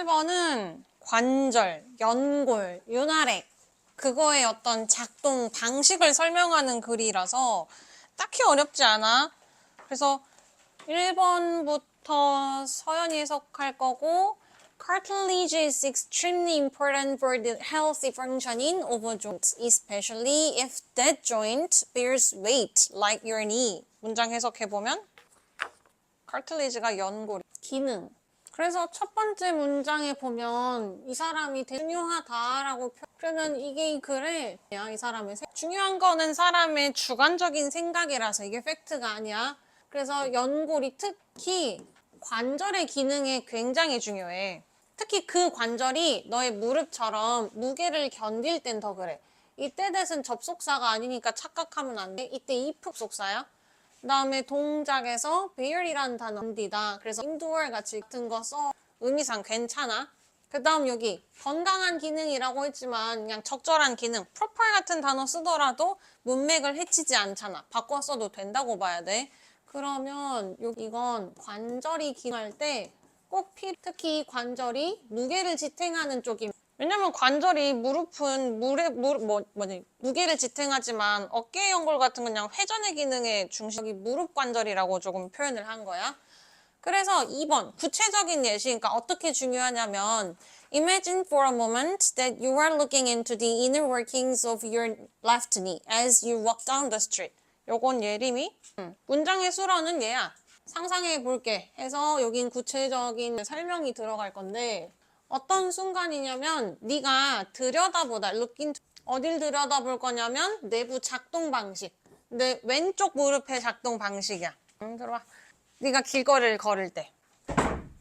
1번은 관절, 연골, 윤활액 그거의 어떤 작동 방식을 설명하는 글이라서 딱히 어렵지 않아. 그래서 1번부터 서연이 해석할 거고 Cartilage is extremely important for the healthy functioning of a joint, especially if that joint bears weight, like your knee. 문장 해석해보면 Cartilage가 연골, 기능. 그래서 첫 번째 문장에 보면 이 사람이 되게 중요하다라고 그러면 이게 이 글에 이 사람의 중요한 거는 사람의 주관적인 생각이라서 이게 팩트가 아니야. 그래서 연골이 특히 관절의 기능에 굉장히 중요해. 특히 그 관절이 너의 무릎처럼 무게를 견딜 땐 더 그래. 이때 대신 접속사가 아니니까 착각하면 안 돼. 이때 if속사야. 그 다음에 동작에서 bear이라는 단어 견디다. 그래서 endure 같이 같은 거 써. 의미상 괜찮아. 그 다음 여기 건강한 기능이라고 했지만 그냥 적절한 기능. proper 같은 단어 쓰더라도 문맥을 해치지 않잖아. 바꿔 써도 된다고 봐야 돼. 그러면 이건 관절이 기능할 때 꼭 특히 관절이 무게를 지탱하는 쪽이 왜냐면 관절이 무릎은 무게를 지탱하지만 어깨 연골 같은 건 그냥 회전의 기능의 중심이 무릎 관절이라고 조금 표현을 한 거야. 그래서 2번 구체적인 예시, 그러니까 어떻게 중요하냐면 Imagine for a moment that you are looking into the inner workings of your left knee as you walk down the street. 요건 예림이 문장의 수로는 얘야. 상상해 볼게 해서 여긴 구체적인 설명이 들어갈 건데 어떤 순간이냐면 네가 들여다보다 어딜 들여다볼 거냐면 내부 작동 방식. 내 왼쪽 무릎의 작동 방식이야. 들어와. 네가 길거리를 걸을 때.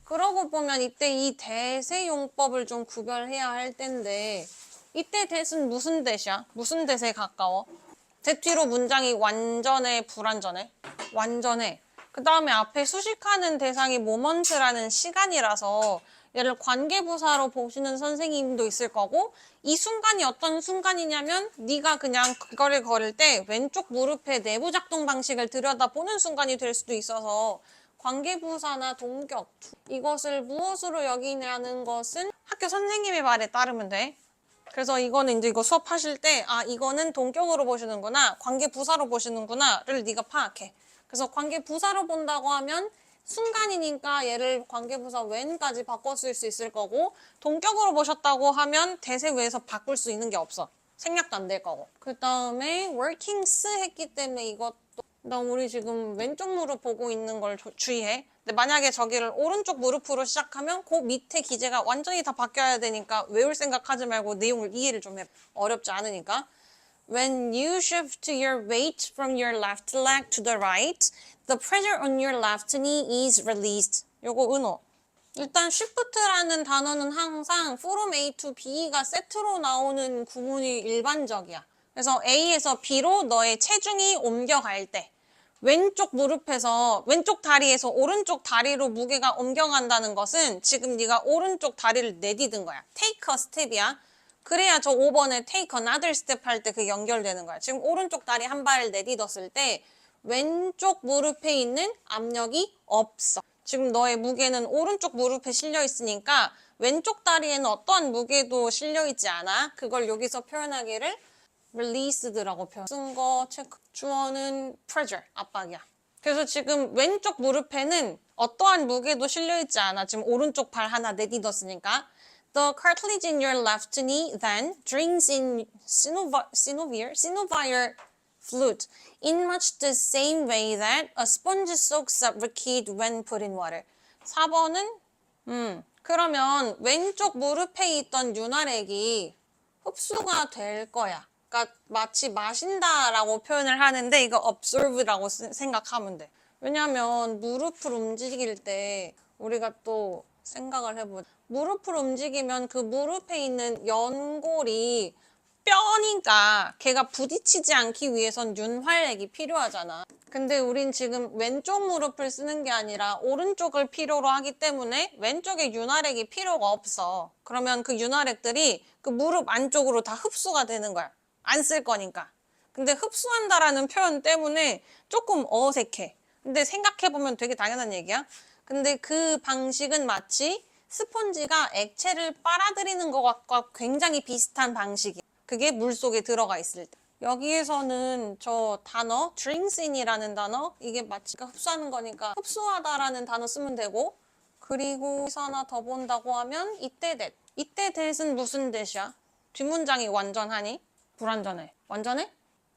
그러고 보면 이때 이 대세용법을 좀 구별해야 할 텐데 이때 대은 무슨 대시야? 무슨 대세에 가까워? 대 뒤로 문장이 완전해, 불완전해? 완전해. 그 다음에 앞에 수식하는 대상이 모먼트라는 시간이라서 얘를 관계부사로 보시는 선생님도 있을 거고 이 순간이 어떤 순간이냐면 네가 그냥 그거를 걸을 때 왼쪽 무릎의 내부 작동 방식을 들여다보는 순간이 될 수도 있어서 관계부사나 동격 이것을 무엇으로 여기냐는 것은 학교 선생님의 말에 따르면 돼. 그래서 이거는 이제 이거 수업하실 때 이거는 동격으로 보시는구나 관계부사로 보시는구나를 네가 파악해. 그래서 관계부사로 본다고 하면 순간이니까 얘를 관계부사 when까지 바꿔 쓸 수 있을 거고 동격으로 보셨다고 하면 대세 외에서 바꿀 수 있는 게 없어. 생략도 안 될 거고. 그 다음에 workings 했기 때문에 이것도 그다음 우리 지금 왼쪽 무릎 보고 있는 걸 주의해. 근데 만약에 저기를 오른쪽 무릎으로 시작하면 그 밑에 기재가 완전히 다 바뀌어야 되니까 외울 생각하지 말고 내용을 이해를 좀 해. 어렵지 않으니까. When you shift your weight from your left leg to the right, the pressure on your left knee is released. 요거 은호. 일단 shift라는 단어는 항상 from A to B가 세트로 나오는 구문이 일반적이야. 그래서 A에서 B로 너의 체중이 옮겨갈 때 왼쪽 무릎에서 왼쪽 다리에서 오른쪽 다리로 무게가 옮겨간다는 것은 지금 네가 오른쪽 다리를 내디딘 거야. take a step이야. 그래야 저 5번에 take another step 할 때 그게 연결되는 거야. 지금 오른쪽 다리 한 발을 내딛었을 때 왼쪽 무릎에 있는 압력이 없어. 지금 너의 무게는 오른쪽 무릎에 실려 있으니까 왼쪽 다리에는 어떠한 무게도 실려 있지 않아. 그걸 여기서 표현하기를 released라고 표현. 쓴 거 체크. 주어는 pressure, 압박이야. 그래서 지금 왼쪽 무릎에는 어떠한 무게도 실려 있지 않아. 지금 오른쪽 발 하나 내딛었으니까. The cartilage in your left knee then drains in synovial fluid in much the same way that a sponge soaks up liquid when put in water. 4번은 그러면 왼쪽 무릎에 있던 윤활액이 흡수가 될 거야. 그러니까 마치 마신다라고 표현을 하는데 이거 absorbe라고 생각하면 돼. 왜냐하면 무릎을 움직일 때 우리가 또 생각을 해보자. 무릎을 움직이면 그 무릎에 있는 연골이 뼈니까 걔가 부딪히지 않기 위해선 윤활액이 필요하잖아. 근데 우린 지금 왼쪽 무릎을 쓰는 게 아니라 오른쪽을 필요로 하기 때문에 왼쪽에 윤활액이 필요가 없어. 그러면 그 윤활액들이 그 무릎 안쪽으로 다 흡수가 되는 거야. 안 쓸 거니까. 근데 흡수한다라는 표현 때문에 조금 어색해. 근데 생각해보면 되게 당연한 얘기야. 근데 그 방식은 마치 스펀지가 액체를 빨아들이는 것과 굉장히 비슷한 방식이에요. 그게 물속에 들어가 있을 때. 여기에서는 저 단어 drinks in이라는 단어, 이게 마치 흡수하는 거니까 흡수하다라는 단어 쓰면 되고, 그리고 여기서 하나 더 본다고 하면 이때 that. 이때 that은 무슨 that이야? 뒷문장이 완전하니? 불완전해. 완전해?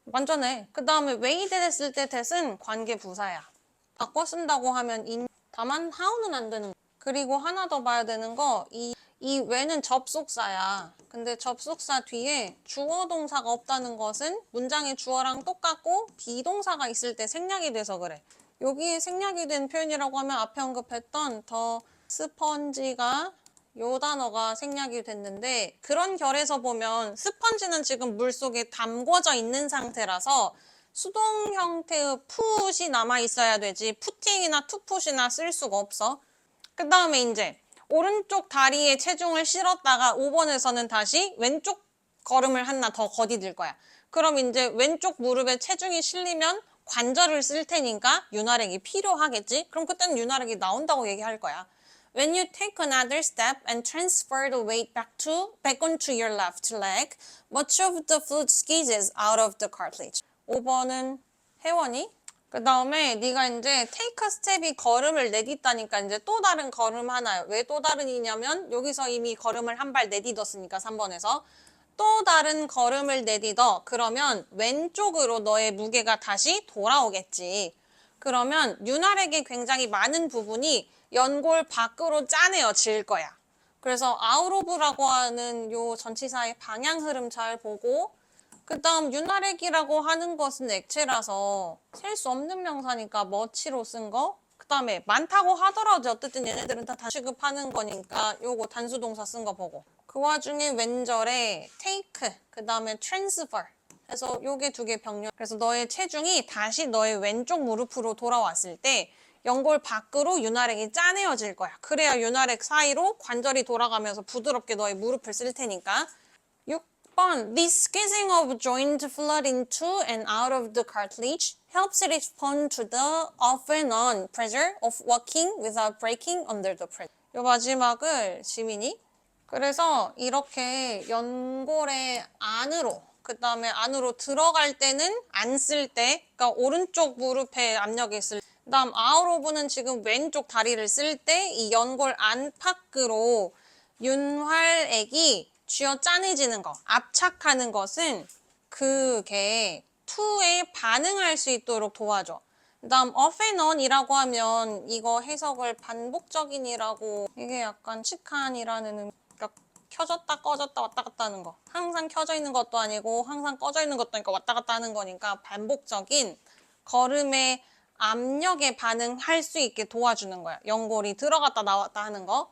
완전해. 그 다음에 way that 했을 때 that은 관계 부사야. 바꿔 쓴다고 하면 in. 다만 how는 안 되는 거. 그리고 하나 더 봐야 되는 거, 이 when은 접속사야. 근데 접속사 뒤에 주어 동사가 없다는 것은 문장의 주어랑 똑같고 비동사가 있을 때 생략이 돼서 그래. 여기에 생략이 된 표현이라고 하면 앞에 언급했던 더 스펀지가 요 단어가 생략이 됐는데, 그런 결에서 보면 스펀지는 지금 물속에 담궈져 있는 상태라서 수동 형태의 풋이 남아 있어야 되지 푸팅이나 투풋이나 쓸 수가 없어. 그 다음에 이제 오른쪽 다리에 체중을 실었다가 5번에서는 다시 왼쪽 걸음을 하나 더 거디들 거야. 그럼 이제 왼쪽 무릎에 체중이 실리면 관절을 쓸 테니까 윤활액이 필요하겠지? 그럼 그때는 윤활액이 나온다고 얘기할 거야. When you take another step and transfer the weight back onto your left leg, much of the fluid squeezes out of the cartilage. 5번은 혜원이. 그 다음에 네가 이제 take a step이 걸음을 내딛다니까 이제 또 다른 걸음 하나요. 왜 또 다른이냐면 여기서 이미 걸음을 한 발 내딛었으니까 3번에서 또 다른 걸음을 내딛어. 그러면 왼쪽으로 너의 무게가 다시 돌아오겠지. 그러면 윤활액의 굉장히 많은 부분이 연골 밖으로 짜내어질 거야. 그래서 out of라고 하는 요 전치사의 방향 흐름 잘 보고, 그 다음 윤활액이라고 하는 것은 액체라서 셀 수 없는 명사니까 much로 쓴 거. 그 다음에 많다고 하더라도 어쨌든 얘네들은 다 취급하는 거니까 요거 단수동사 쓴 거 보고. 그 와중에 왼절에 take, 그 다음에 transfer 해서 요게 두 개 병렬. 그래서 너의 체중이 다시 너의 왼쪽 무릎으로 돌아왔을 때 연골 밖으로 윤활액이 짜내어질 거야. 그래야 윤활액 사이로 관절이 돌아가면서 부드럽게 너의 무릎을 쓸 테니까. 6번, This squeezing of joint fluid into and out of the cartilage helps it respond to the off and on pressure of walking without breaking under the pressure. 요 마지막을 지민이. 그래서 이렇게 연골의 안으로, 그 다음에 안으로 들어갈 때는 안 쓸 때, 그러니까 오른쪽 무릎에 압력이 있을 때, 그 다음 아웃오브는 지금 왼쪽 다리를 쓸 때 이 연골 안팎으로 윤활액이 쥐어 짜내지는 거, 압착하는 것은 그게 to에 반응할 수 있도록 도와줘. 그 다음 off and on이라고 하면 이거 해석을 반복적인이라고, 이게 약간 치칸이라는, 그러니까 켜졌다 꺼졌다 왔다 갔다 하는 거. 항상 켜져 있는 것도 아니고 항상 꺼져 있는 것도 아니고 왔다 갔다 하는 거니까 반복적인 걸음의 압력에 반응할 수 있게 도와주는 거야. 연골이 들어갔다 나왔다 하는 거.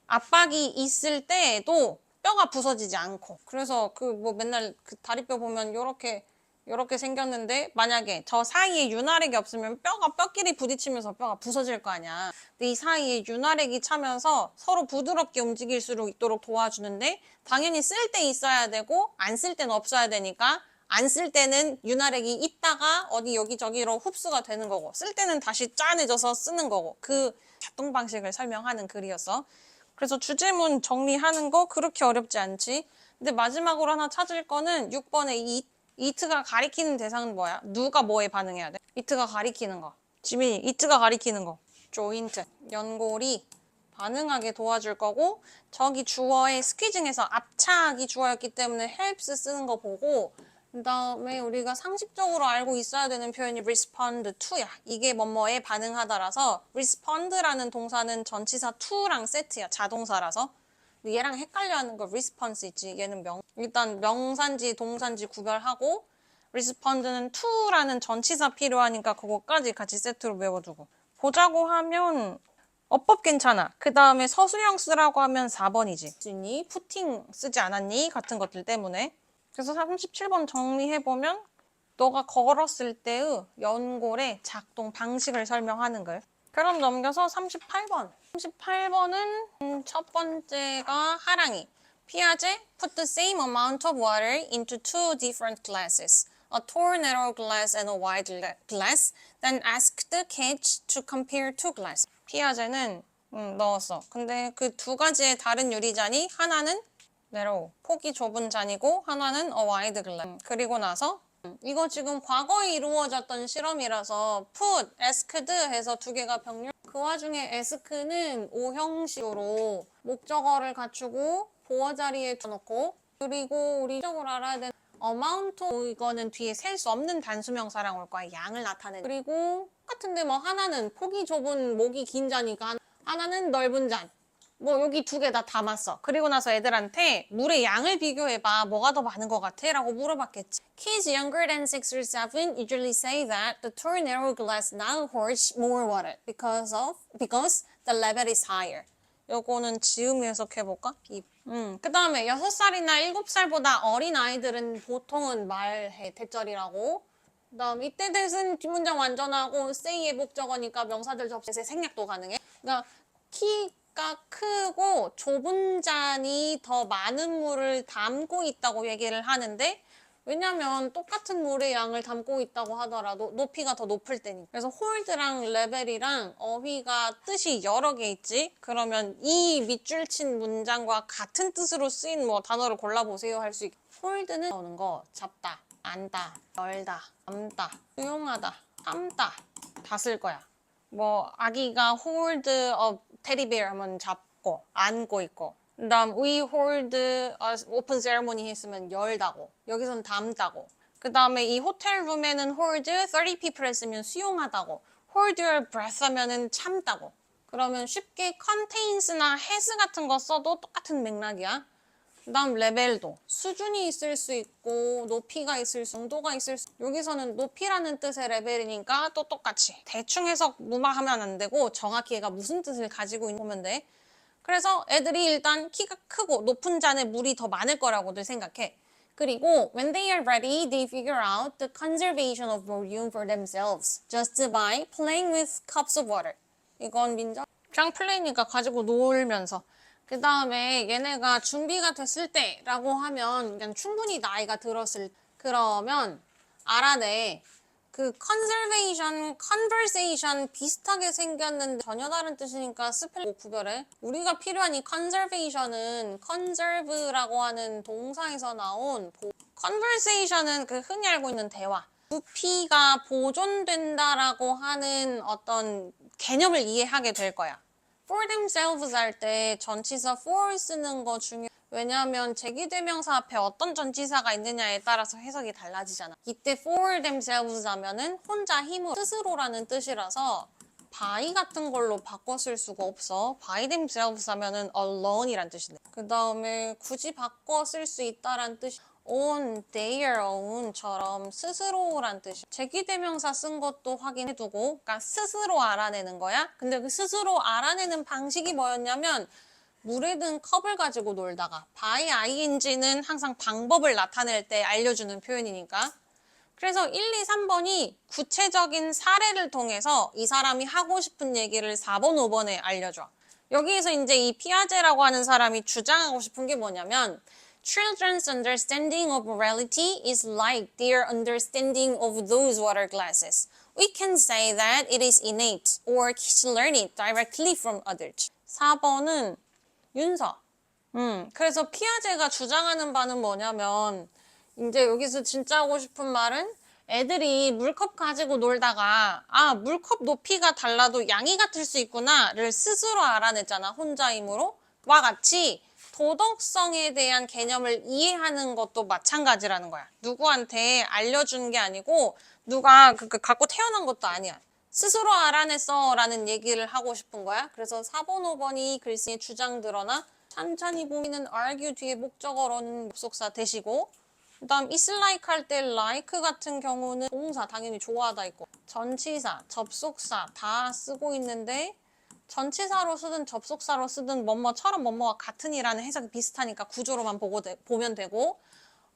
압박이 있을 때에도 뼈가 부서지지 않고. 그래서 그 뭐 맨날 그 다리뼈 보면 요렇게 생겼는데 만약에 저 사이에 윤활액이 없으면 뼈가 뼈끼리 부딪히면서 뼈가 부서질 거 아니야. 근데 이 사이에 윤활액이 차면서 서로 부드럽게 움직일 수 있도록 도와주는데, 당연히 쓸 때 있어야 되고 안 쓸 때는 없어야 되니까 안 쓸 때는 윤활액이 있다가 어디 여기저기로 흡수가 되는 거고, 쓸 때는 다시 짜내져서 쓰는 거고. 그 작동 방식을 설명하는 글이었어. 그래서 주제문 정리하는 거 그렇게 어렵지 않지. 근데 마지막으로 하나 찾을 거는 6번에 이트가 가리키는 대상은 뭐야? 누가 뭐에 반응해야 돼? 이트가 가리키는 거. 지민이, 이트가 가리키는 거. 조인트, 연골이 반응하게 도와줄 거고, 저기 주어의 스퀴징에서 압착이 주어였기 때문에 helps 쓰는 거 보고, 그 다음에 우리가 상식적으로 알고 있어야 되는 표현이 respond to야. 이게 뭐뭐에 반응하다라서 respond라는 동사는 전치사 to랑 세트야. 자동사라서. 얘랑 헷갈려하는 거 response 있지. 얘는 일단 명사인지 동사인지 구별하고, respond는 to라는 전치사 필요하니까 그거까지 같이 세트로 외워두고. 보자고 하면 어법 괜찮아. 그 다음에 서술형 쓰라고 하면 4번이지. 쓰니? 푸팅 쓰지 않았니? 같은 것들 때문에. 그래서 37번 정리해보면 너가 걸었을 때의 연골의 작동 방식을 설명하는 걸. 그럼 넘겨서 38번. 38번은 첫 번째가 하랑이. 피아제, put the same amount of water into two different glasses. A tall narrow glass and a wide glass. Then ask the kids to compare two glasses. 피아제는 넣었어. 근데 그 두 가지의 다른 유리잔이 하나는 narrow, 폭이 좁은 잔이고 하나는 a wide glass. 그리고 나서 이거 지금 과거에 이루어졌던 실험이라서 put, asked 해서 두 개가 병렬. 그 와중에 ask는 오형식으로 목적어를 갖추고 보어 자리에 두놓고 그리고 우리 적으로 알아야 되는 amount 이거는 뒤에 셀 수 없는 단수명사랑 올 거야. 양을 나타내는. 그리고 똑같은데 뭐 하나는 폭이 좁은 목이 긴 잔이니까 하나는 넓은 잔. 뭐 여기 두 개 다 담았어. 그리고 나서 애들한테 물의 양을 비교해봐. 뭐가 더 많은 것 같아? 라고 물어봤겠지. Kids younger than 6 or 7 usually say that the tall narrow glass now holds more water because the level is higher. 요거는 지음 해석해볼까? 그 다음에 6살이나 7살보다 어린 아이들은 보통은 말해, 대절이라고. 그 다음 이때 대신 뒷문장 완전하고 say의 목적어니까 명사들 접수에서 생략도 가능해. 그러니까 키가 크고 좁은 잔이 더 많은 물을 담고 있다고 얘기를 하는데 왜냐면 똑같은 물의 양을 담고 있다고 하더라도 높이가 더 높을 때니까. 그래서 홀드랑 레벨이랑 어휘가 뜻이 여러 개 있지? 그러면 이 밑줄 친 문장과 같은 뜻으로 쓰인 뭐 단어를 골라보세요 할 수 있게. 홀드는 나오는 거 잡다, 안다, 열다, 담다, 수용하다, 참다 다 쓸 거야. 뭐 아기가 hold a teddy bear 하면 잡고 안고 있고 그 다음 we hold open ceremony 했으면 열다고 여기서는 담다고 그 다음에 이 호텔 룸에는 hold 30 people 했으면 수용하다고 hold your breath 하면은 참다고 그러면 쉽게 contains나 has 같은 거 써도 똑같은 맥락이야. 그 다음 레벨도 수준이 있을 수 있고 높이가 있을 수 정도가 있을 수 여기서는 높이라는 뜻의 레벨이니까 또 똑같이 대충 해석 무마하면 안 되고 정확히 얘가 무슨 뜻을 가지고 있는 보면 돼. 그래서 애들이 일단 키가 크고 높은 잔에 물이 더 많을 거라고들 생각해. 그리고 when they are ready, they figure out the conservation of volume for themselves just by playing with cups of water. 이건 민정 그냥 플레이니까 가지고 놀면서 그 다음에 얘네가 준비가 됐을 때라고 하면 그냥 충분히 나이가 들었을 그러면 알아내. 그 conversation 비슷하게 생겼는데 전혀 다른 뜻이니까 스펠링 구별해. 우리가 필요한 이 conservation은 conserve라고 하는 동사에서 나온 conversation은 그 흔히 알고 있는 대화. 부피가 보존된다라고 하는 어떤 개념을 이해하게 될 거야. for themselves 할 때 전치사 for 쓰는 거 중요해. 왜냐하면 제기대명사 앞에 어떤 전치사가 있느냐에 따라서 해석이 달라지잖아. 이때 for themselves 하면은 혼자 힘으로 스스로라는 뜻이라서 by 같은 걸로 바꿔 쓸 수가 없어. by themselves 하면은 alone이란 뜻인데. 그 다음에 굳이 바꿔 쓸 수 있다란 뜻이 on their own처럼 스스로란 뜻이 제기대명사 쓴 것도 확인해두고 그러니까 스스로 알아내는 거야. 근데 그 스스로 알아내는 방식이 뭐였냐면 물에 든 컵을 가지고 놀다가 by ing는 항상 방법을 나타낼 때 알려주는 표현이니까 그래서 1, 2, 3번이 구체적인 사례를 통해서 이 사람이 하고 싶은 얘기를 4번, 5번에 알려줘. 여기에서 이제 이 피아제라고 하는 사람이 주장하고 싶은 게 뭐냐면 Children's understanding of reality is like their understanding of those water glasses. We can say that it is innate or kids learn it directly from others. 4번은 윤서. 그래서 피아제가 주장하는 바는 뭐냐면 이제 여기서 진짜 하고 싶은 말은 애들이 물컵 가지고 놀다가 아 물컵 높이가 달라도 양이 같을 수 있구나를 스스로 알아냈잖아. 혼자 힘으로. 와 같이 도덕성에 대한 개념을 이해하는 것도 마찬가지라는 거야. 누구한테 알려준 게 아니고 누가 갖고 태어난 것도 아니야. 스스로 알아냈어 라는 얘기를 하고 싶은 거야. 그래서 4번, 5번이 글씨의 주장 드러나 찬찬히 보이는 argue 뒤에 목적어로는 접속사 대시고 그 다음 is like 할 때 like 같은 경우는 동사 당연히 좋아하다 있고 전치사, 접속사 다 쓰고 있는데 전치사로 쓰든 접속사로 쓰든 뭐뭐처럼 뭐뭐와 같은이라는 해석이 비슷하니까 구조로만 보면 되고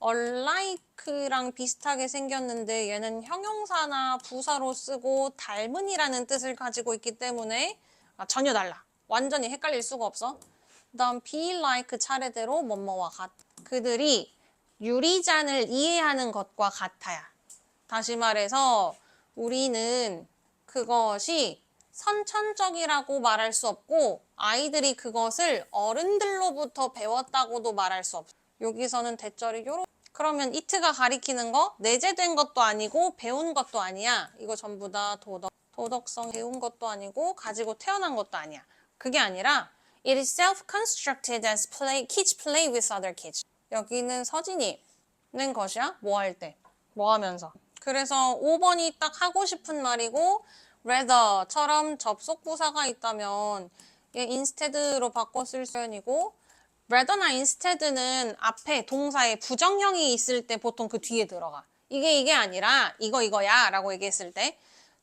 like랑 비슷하게 생겼는데 얘는 형용사나 부사로 쓰고 닮은이라는 뜻을 가지고 있기 때문에 전혀 달라. 완전히 헷갈릴 수가 없어. 그 다음 be like 차례대로 뭐뭐와 같. 그들이 유리잔을 이해하는 것과 같아야. 다시 말해서 우리는 그것이 선천적이라고 말할 수 없고 아이들이 그것을 어른들로부터 배웠다고도 말할 수 없어. 여기서는 대절이 요런. 그러면 it가 가리키는 거 내재된 것도 아니고 배운 것도 아니야. 이거 전부 다 도덕성 배운 것도 아니고 가지고 태어난 것도 아니야. 그게 아니라 it is self-constructed as kids play with other kids. 여기는 서진이 는 것이야. 뭐 할 때? 뭐 하면서? 그래서 5번이 딱 하고 싶은 말이고 rather처럼 접속 부사가 있다면 얘 instead로 바꿔 쓸 표현이고 rather나 instead는 앞에 동사에 부정형이 있을 때 보통 그 뒤에 들어가. 이게 아니라 이거야 라고 얘기했을 때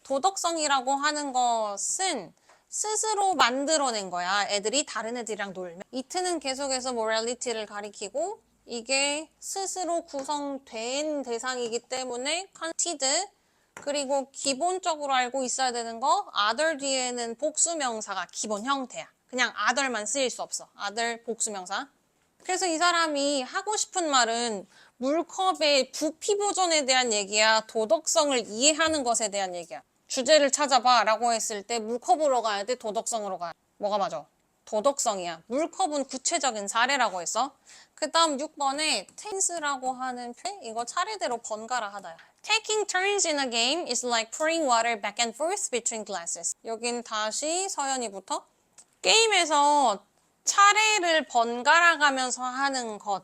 도덕성이라고 하는 것은 스스로 만들어낸 거야. 애들이 다른 애들이랑 놀면. it는 계속해서 morality를 가리키고 이게 스스로 구성된 대상이기 때문에 constructed 그리고 기본적으로 알고 있어야 되는 거 other 뒤에는 복수명사가 기본 형태야. 그냥 other만 쓰일 수 없어. other 복수명사. 그래서 이 사람이 하고 싶은 말은 물컵의 부피 보존에 대한 얘기야. 도덕성을 이해하는 것에 대한 얘기야. 주제를 찾아봐 라고 했을 때 물컵으로 가야 돼? 도덕성으로 가야 돼? 뭐가 맞아? 도덕성이야. 물컵은 구체적인 사례라고 했어. 그 다음 6번에 tense라고 하는 표현 이거 차례대로 번갈아 하다야. Taking turns in a game is like pouring water back and forth between glasses. 여긴 다시 서연이부터 게임에서 차례를 번갈아 가면서 하는 것.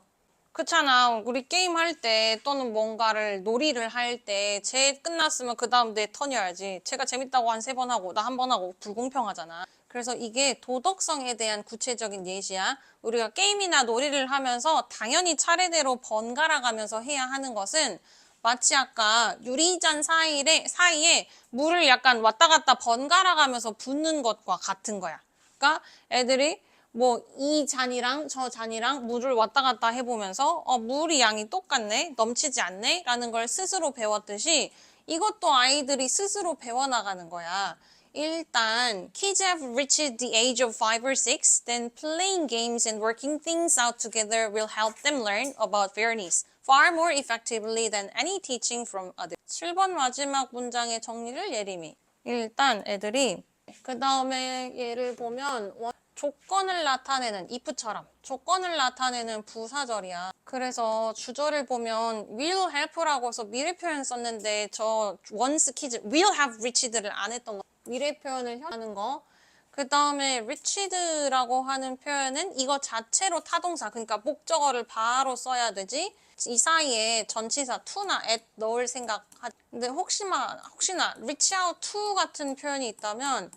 그렇잖아. 우리 게임할 때 또는 뭔가를 놀이를 할 때 쟤 끝났으면 그 다음 내 턴이어야지. 쟤가 재밌다고 한 3번 하고 나 한 번 하고 불공평하잖아. 그래서 이게 도덕성에 대한 구체적인 예시야. 우리가 게임이나 놀이를 하면서 당연히 차례대로 번갈아 가면서 해야 하는 것은 마치 아까 유리잔 사이에 물을 약간 왔다 갔다 번갈아 가면서 붓는 것과 같은 거야. 그러니까 애들이 뭐 이 잔이랑 저 잔이랑 물을 왔다 갔다 해보면서 물이 양이 똑같네, 넘치지 않네 라는 걸 스스로 배웠듯이 이것도 아이들이 스스로 배워나가는 거야. 일단 kids have reached the age of 5 or 6, then playing games and working things out together will help them learn about fairness far more effectively than any teaching from others. 7번 마지막 문장의 정리를 예림이. 일단 애들이 그 다음에 예를 보면 조건을 나타내는 if처럼 조건을 나타내는 부사절이야. 그래서 주절을 보면 will help라고 해서 미래 표현 썼는데 저 once kids will have reached를 안 했던 거. 미래 표현을 하는 거. 그 다음에 reached라고 하는 표현은 이거 자체로 타동사 그러니까 목적어를 바로 써야 되지. 이 사이에 전치사 to나 at 넣을 생각하지. 근데 혹시나 reach out to 같은 표현이 있다면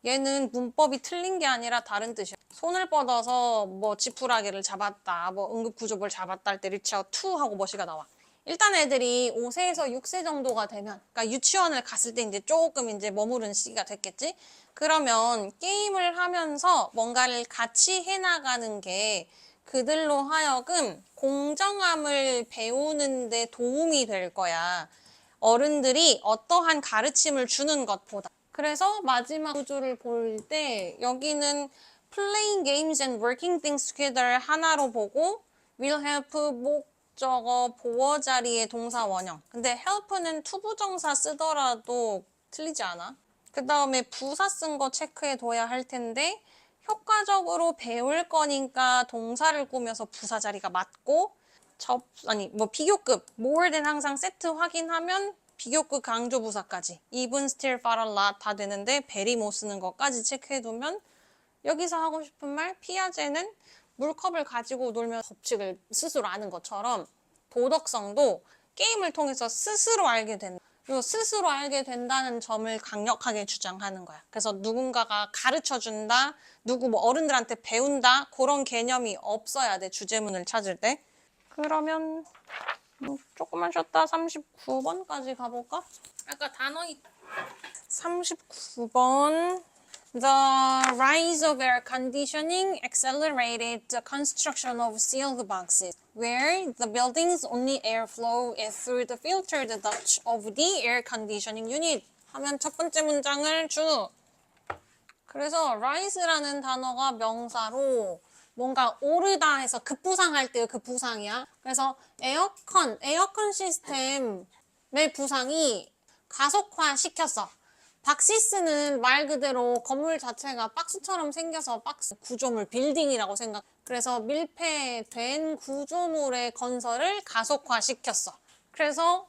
얘는 문법이 틀린 게 아니라 다른 뜻이야. 손을 뻗어서 뭐 지푸라기를 잡았다, 뭐 응급구조를 잡았다 할 때 reach out to 하고 뭐시가 나와. 일단 애들이 5세에서 6세 정도가 되면, 그러니까 유치원을 갔을 때 이제 조금 이제 머무른 시기가 됐겠지? 그러면 게임을 하면서 뭔가를 같이 해나가는 게 그들로 하여금 공정함을 배우는 데 도움이 될 거야. 어른들이 어떠한 가르침을 주는 것보다. 그래서 마지막 구조를 볼 때 여기는 playing games and working things together 하나로 보고 will help 목적어 보어 자리의 동사 원형. 근데 help는 투부정사 쓰더라도 틀리지 않아? 그 다음에 부사 쓴 거 체크해 둬야 할 텐데 효과적으로 배울 거니까 동사를 꾸며서 부사 자리가 맞고 비교급 more than 항상 세트 확인하면 비교급 강조 부사까지 even, still, far, a lot 다 되는데 very 못 쓰는 것까지 체크해두면 여기서 하고 싶은 말 피아제는 물컵을 가지고 놀면 법칙을 스스로 아는 것처럼 도덕성도 게임을 통해서 스스로 알게 된다. 그리고 스스로 알게 된다는 점을 강력하게 주장하는 거야. 그래서 누군가가 가르쳐준다, 뭐 어른들한테 배운다 그런 개념이 없어야 돼. 주제문을 찾을 때. 그러면 조금만 쉬었다 39번까지 가볼까? 아까 단어 39번 The rise of air conditioning accelerated the construction of sealed boxes, where the building's only airflow is through the filtered duct of the air conditioning unit. 하면 첫 번째 문장을 주. 그래서 rise라는 단어가 명사로 뭔가 오르다 해서 급부상할 때 급부상이야. 그래서 에어컨 시스템의 부상이 가속화 시켰어. 박시스는 말 그대로 건물 자체가 박스처럼 생겨서 박스 구조물 빌딩이라고 생각. 그래서 밀폐된 구조물의 건설을 가속화시켰어. 그래서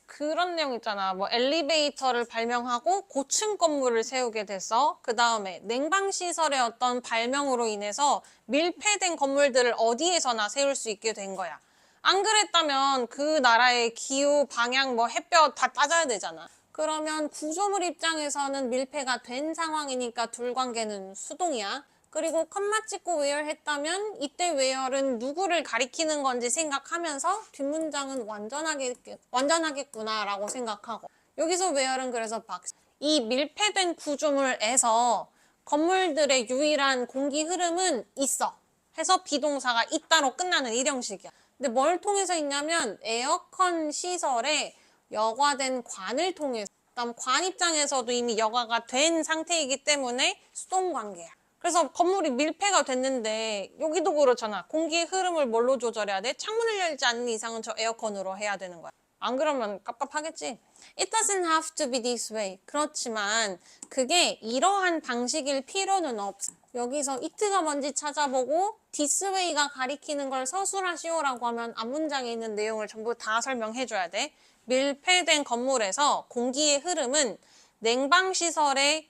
그런 내용 있잖아. 뭐 엘리베이터를 발명하고 고층 건물을 세우게 돼서 그 다음에 냉방시설의 어떤 발명으로 인해서 밀폐된 건물들을 어디에서나 세울 수 있게 된 거야. 안 그랬다면 그 나라의 기후, 방향, 뭐 햇볕 다 따져야 되잖아. 그러면 구조물 입장에서는 밀폐가 된 상황이니까 둘 관계는 수동이야. 그리고 컴마 찍고 외열했다면 이때 외열은 누구를 가리키는 건지 생각하면서 뒷문장은 완전하겠구나라고 생각하고 여기서 외열은 그래서 이 밀폐된 구조물에서 건물들의 유일한 공기 흐름은 있어. 해서 비동사가 있다로 끝나는 일형식이야. 근데 뭘 통해서 있냐면 에어컨 시설에 여과된 관을 통해서 그다음 관 입장에서도 이미 여과가 된 상태이기 때문에 수동 관계야. 그래서 건물이 밀폐가 됐는데 여기도 그렇잖아. 공기의 흐름을 뭘로 조절해야 돼? 창문을 열지 않는 이상은 저 에어컨으로 해야 되는 거야. 안 그러면 깝깝하겠지. It doesn't have to be this way. 그렇지만 그게 이러한 방식일 필요는 없어. 여기서 it가 뭔지 찾아보고 this way가 가리키는 걸 서술하시오라고 하면 앞문장에 있는 내용을 전부 다 설명해줘야 돼. 밀폐된 건물에서 공기의 흐름은 냉방시설의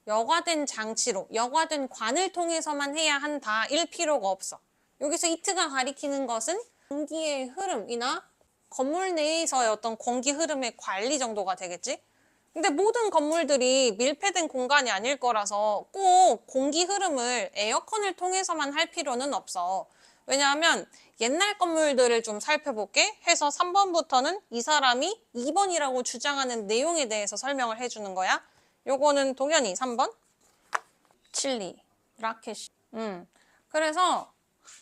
여과된 장치로, 여과된 관을 통해서만 해야 한다. 일 필요가 없어. 여기서 it가 가리키는 것은 공기의 흐름이나 건물 내에서의 어떤 공기 흐름의 관리 정도가 되겠지? 근데 모든 건물들이 밀폐된 공간이 아닐 거라서 꼭 공기 흐름을 에어컨을 통해서만 할 필요는 없어. 왜냐하면 옛날 건물들을 좀 살펴볼게 해서 3번부터는 이 사람이 2번이라고 주장하는 내용에 대해서 설명을 해주는 거야. 요거는 동현이 3번. 칠리, 라켓이. 그래서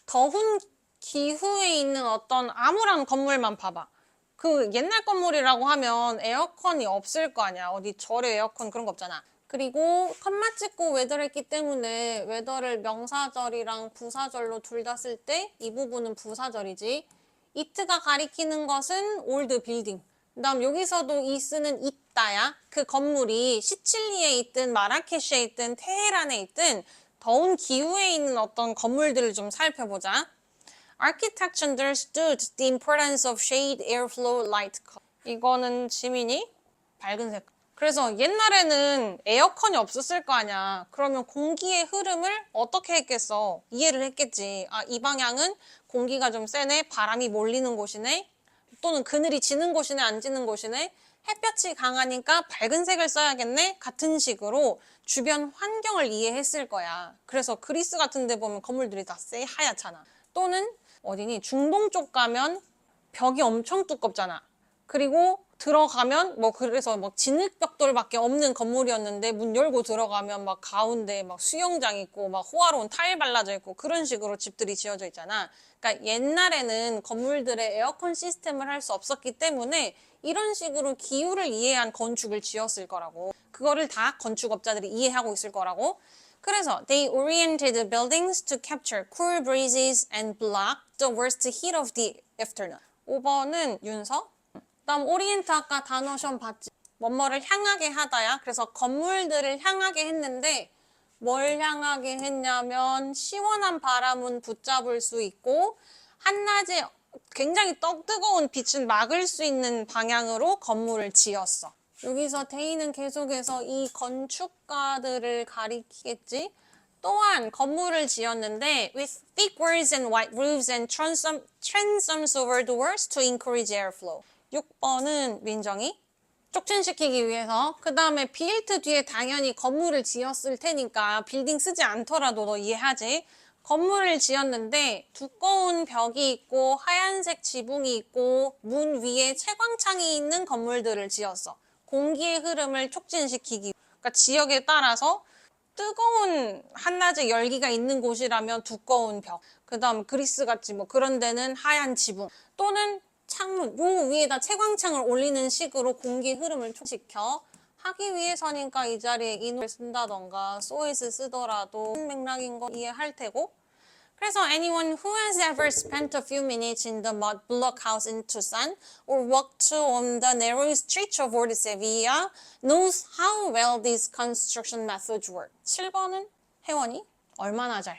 더운 기후에 있는 어떤 암울한 건물만 봐봐. 그 옛날 건물이라고 하면 에어컨이 없을 거 아니야. 어디 절에 에어컨 그런 거 없잖아. 그리고 컴마 찍고 웨더를 했기 때문에 웨더를 명사절이랑 부사절로 둘 다 쓸 때 이 부분은 부사절이지. it가 가리키는 것은 올드 빌딩. 그다음 여기서도 이 쓰는 있다야. 그 건물이 시칠리에 있든 마라케시에 있든 테헤란에 있든 더운 기후에 있는 어떤 건물들을 좀 살펴보자. Architecture understood the importance of shade, airflow, light. 이거는 지민이 밝은 색깔. 그래서 옛날에는 에어컨이 없었을 거 아니야. 그러면 공기의 흐름을 어떻게 했겠어? 이해를 했겠지. 아, 이 방향은 공기가 좀 세네. 바람이 몰리는 곳이네. 또는 그늘이 지는 곳이네, 안 지는 곳이네. 햇볕이 강하니까 밝은 색을 써야겠네. 같은 식으로 주변 환경을 이해했을 거야. 그래서 그리스 같은 데 보면 건물들이 다 하얗잖아. 또는 어디니? 중동 쪽 가면 벽이 엄청 두껍잖아. 그리고 들어가면 뭐 그래서 막 진흙벽돌밖에 없는 건물이었는데 문 열고 들어가면 막 가운데 막 수영장 있고 막 호화로운 타일 발라져 있고 그런 식으로 집들이 지어져 있잖아. 그러니까 옛날에는 건물들의 에어컨 시스템을 할 수 없었기 때문에 이런 식으로 기후를 이해한 건축을 지었을 거라고. 그거를 다 건축업자들이 이해하고 있을 거라고. 그래서 they oriented the buildings to capture cool breezes and block the worst heat of the afternoon. 5번은 윤서. 그다음 오리엔트 아까 단어 시험 봤지. 뭐뭐를 향하게 하다야. 그래서 건물들을 향하게 했는데 뭘 향하게 했냐면 시원한 바람은 붙잡을 수 있고 한낮에 굉장히 뜨거운 빛은 막을 수 있는 방향으로 건물을 지었어. 여기서 데이는 계속해서 이 건축가들을 가리키겠지. 또한 건물을 지었는데 with thick walls and white roofs and transoms over doors to encourage airflow. 6번은 민정이 촉진시키기 위해서. 그 다음에 built 뒤에 당연히 건물을 지었을 테니까 빌딩 쓰지 않더라도 너 이해하지. 건물을 지었는데 두꺼운 벽이 있고 하얀색 지붕이 있고 문 위에 채광창이 있는 건물들을 지었어. 공기의 흐름을 촉진시키기. 그러니까 지역에 따라서 뜨거운 한낮에 열기가 있는 곳이라면 두꺼운 벽. 그 다음 그리스 같이 뭐 그런 데는 하얀 지붕. 또는 창문, 요 위에다 채광창을 올리는 식으로 공기 흐름을 촉진시켜 하기 위해서니까 이 자리에 in을 쓴다던가 sois 쓰더라도 맥락인 거 이해할 테고. 그래서 anyone who has ever spent a few minutes in the mud blockhouse in Tucson or walked on the narrow streets of Old Sevilla knows how well these construction methods work. 7번은 혜원이 얼마나 잘.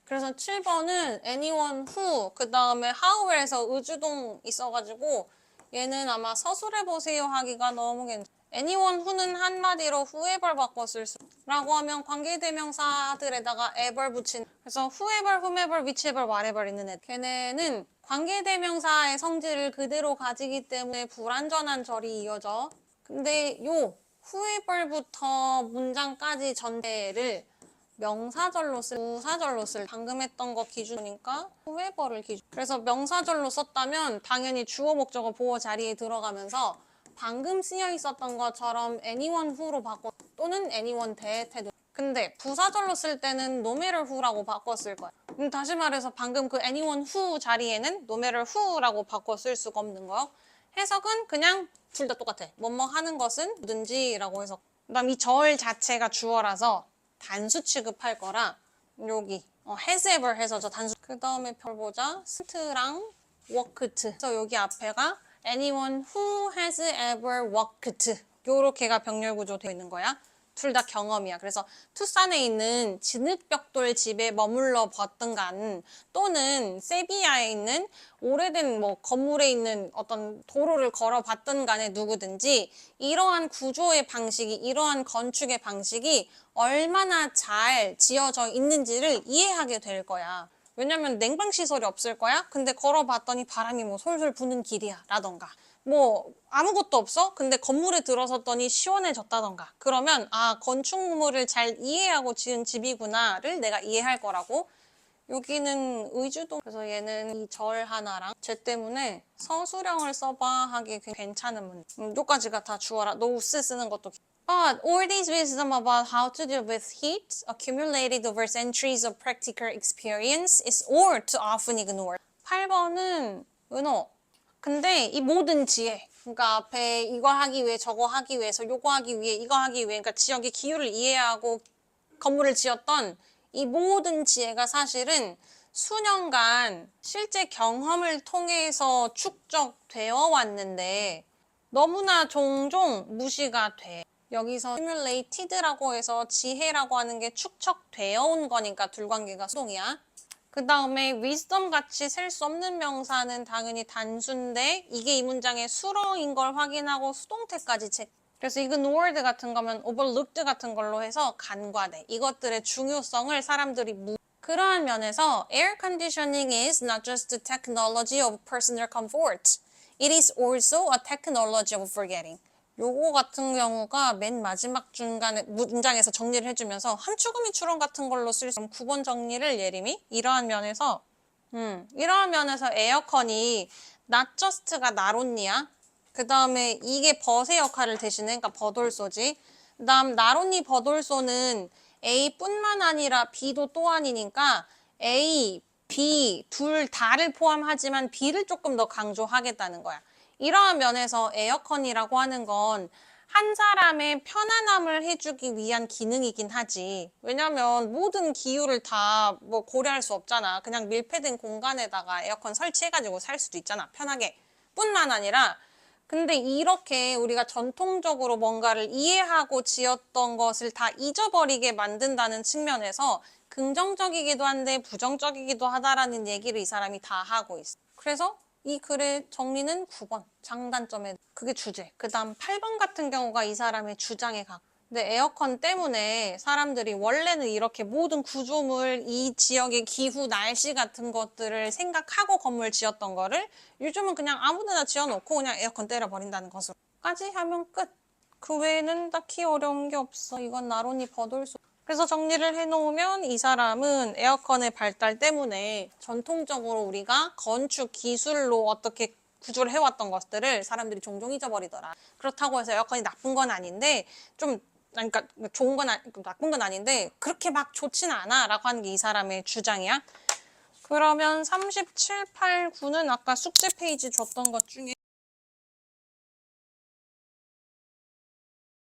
그래서 7번은 anyone who 그 다음에 how에서 의주동 있어가지고 얘는 아마 서술해보세요 하기가 너무 괜찮아. anyone who는 한마디로 whoever 바꿨을 수 라고 하면 관계대명사들에다가 ever 붙인 그래서 whoever, whomever, whichever, whatever 있는 애 걔네는 관계대명사의 성질을 그대로 가지기 때문에 불완전한 절이 이어져. 근데 요 whoever부터 문장까지 전체를 명사절로 쓸, 부사절로 쓸 방금 했던 거 기준이니까 whoever를 기준. 그래서 명사절로 썼다면 당연히 주어 목적어 보어 자리에 들어가면서 방금 쓰여 있었던 것처럼 anyone who로 바꿔 또는 anyone 태도. 근데 부사절로 쓸 때는 no matter who라고 바꿨을 거야. 다시 말해서 방금 그 anyone who 자리에는 no matter who라고 바꿔 쓸 수가 없는 거요. 해석은 그냥 둘 다 똑같아. 뭐뭐 하는 것은 뭐든지라고 해석. 그다음 이 절 자체가 주어라서 단수 취급할 거라 여기 has ever 해서 저 단수. 그 다음에 별 보자. 스트랑 worked. 그래서 여기 앞에가 anyone who has ever worked. 요렇게가 병렬 구조 되어 있는 거야. 둘 다 경험이야. 그래서 투싼에 있는 진흙벽돌 집에 머물러 봤던 간 또는 세비야에 있는 오래된 뭐 건물에 있는 어떤 도로를 걸어봤던 간에 누구든지 이러한 구조의 방식이 이러한 건축의 방식이 얼마나 잘 지어져 있는지를 이해하게 될 거야. 왜냐면 냉방시설이 없을 거야? 근데 걸어봤더니 바람이 뭐 솔솔 부는 길이야 라던가 뭐 아무것도 없어? 근데 건물에 들어섰더니 시원해졌다던가 그러면 아 건축물을 잘 이해하고 지은 집이구나를 내가 이해할 거라고. 여기는 의주동 그래서 얘는 이 절 하나랑 쟤 때문에 서술형을 써봐 하기 괜찮은 문제. 요까지가 다 주어라. 노스 쓰는 것도 But all this wisdom about how to deal with heat accumulated over centuries of practical experience is all too often ignored. 8번은 은호. 근데 이 모든 지혜, 그러니까 앞에 이거 하기 위해 저거 하기 위해서 요거 하기 위해 이거 하기 위해 그러니까 지역의 기후를 이해하고 건물을 지었던 이 모든 지혜가 사실은 수년간 실제 경험을 통해서 축적되어 왔는데 너무나 종종 무시가 돼. 여기서 simulated라고 해서 지혜라고 하는 게 축적되어 온 거니까 둘관계가 수동이야. 그 다음에 wisdom 같이 셀 수 없는 명사는 당연히 단수인데 이게 이 문장의 수로인 걸 확인하고 수동태까지 체크. 그래서 ignored 같은 거면 overlooked 같은 걸로 해서 간과돼. 이것들의 중요성을 사람들이 그러한 면에서 air conditioning is not just the technology of personal comfort. It is also a technology of forgetting. 요거 같은 경우가 맨 마지막 중간에 문장에서 정리를 해주면서 한 추구미 추론 같은 걸로 쓸 수 있는 9번 정리를 예림이 이러한 면에서 에어컨이 not just가 not only야. 그 다음에 이게 벗의 역할을 대신해. 그러니까 버돌소지. 그 다음 not only 버돌소는 A뿐만 아니라 B도 또한이니까 A, B 둘 다를 포함하지만 B를 조금 더 강조하겠다는 거야. 이러한 면에서 에어컨이라고 하는 건 한 사람의 편안함을 해주기 위한 기능이긴 하지. 왜냐면 모든 기후를 다 뭐 고려할 수 없잖아. 그냥 밀폐된 공간에다가 에어컨 설치해가지고 살 수도 있잖아. 편하게. 뿐만 아니라 근데 이렇게 우리가 전통적으로 뭔가를 이해하고 지었던 것을 다 잊어버리게 만든다는 측면에서 긍정적이기도 한데 부정적이기도 하다라는 얘기를 이 사람이 다 하고 있어. 그래서 이 글의 정리는 9번 장단점에 그게 주제. 그 다음 8번 같은 경우가 이 사람의 주장에 가. 근데 에어컨 때문에 사람들이 원래는 이렇게 모든 구조물, 이 지역의 기후, 날씨 같은 것들을 생각하고 건물 지었던 거를 요즘은 그냥 아무데나 지어놓고 그냥 에어컨 때려버린다는 것으로까지 하면 끝. 그 외에는 딱히 어려운 게 없어. 이건 나론이 버돌소. 그래서 정리를 해놓으면 이 사람은 에어컨의 발달 때문에 전통적으로 우리가 건축 기술로 어떻게 구조를 해왔던 것들을 사람들이 종종 잊어버리더라. 그렇다고 해서 에어컨이 나쁜 건 아닌데 그러니까 좋은 건 나쁜 건 아닌데 그렇게 막 좋지는 않아 라고 하는 게 이 사람의 주장이야. 그러면 37, 8, 9는 아까 숙제 페이지 줬던 것 중에